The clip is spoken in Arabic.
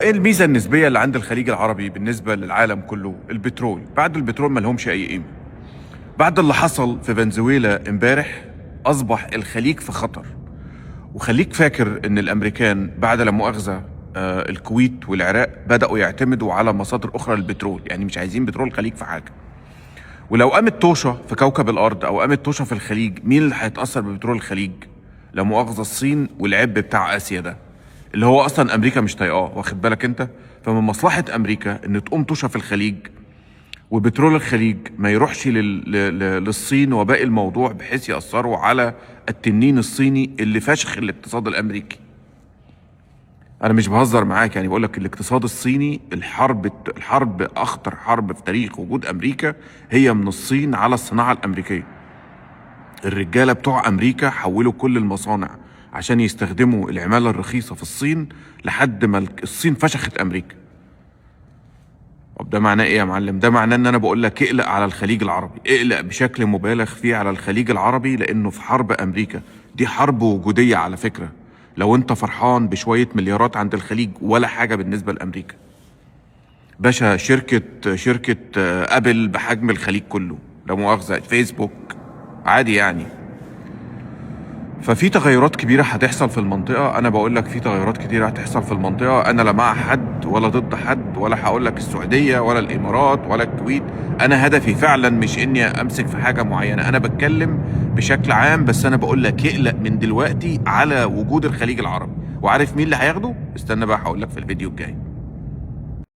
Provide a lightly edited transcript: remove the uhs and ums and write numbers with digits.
ايه الميزه النسبيه اللي عند الخليج العربي بالنسبه للعالم كله؟ البترول. بعد البترول ما لهمش اي قيمه. بعد اللي حصل في فنزويلا امبارح اصبح الخليج في خطر. وخليك فاكر ان الامريكان بعد لا مؤاخذه الكويت والعراق بداوا يعتمدوا على مصادر اخرى للبترول، يعني مش عايزين بترول الخليج في حاجه. ولو قامت طوشه في كوكب الارض او قامت طوشه في الخليج، مين اللي هيتاثر ببترول الخليج؟ لا مؤاخذه الصين والعب بتاع اسيا ده، اللي هو اصلا امريكا مش طايقاه، واخد بالك انت؟ فمن مصلحه امريكا ان تقوم طوشه في الخليج، وبترول الخليج ما يروحش للصين وباقي الموضوع، بحيث ياثروا على التنين الصيني اللي فشخ الاقتصاد الامريكي. انا مش بهزر معاك، يعني بقول لك الاقتصاد الصيني، الحرب اخطر حرب في تاريخ وجود امريكا هي من الصين على الصناعه الامريكيه. الرجاله بتوع امريكا حولوا كل المصانع عشان يستخدموا العماله الرخيصه في الصين، لحد ما الصين فشخت امريكا. طب ده معناه ايه يا معلم؟ ده معناه ان انا بقول لك اقلق على الخليج العربي، اقلق بشكل مبالغ فيه على الخليج العربي، لانه في حرب امريكا. دي حرب وجوديه على فكره. لو انت فرحان بشويه مليارات عند الخليج، ولا حاجه بالنسبه لامريكا. باشا، شركه ابل بحجم الخليج كله، لا مؤاخذه فيسبوك، عادي يعني. ففي تغيرات كبيرة هتحصل في المنطقة. أنا بقول لك في تغيرات كتيرة هتحصل في المنطقة. أنا لا مع حد ولا ضد حد، ولا هقول لك السعودية ولا الإمارات ولا الكويت. أنا هدفي فعلا مش إني أمسك في حاجة معينة، أنا بتكلم بشكل عام. بس أنا بقول لك يقلق من دلوقتي على وجود الخليج العربي. وعارف مين اللي هياخده؟ استنى بقى هقول لك في الفيديو الجاي.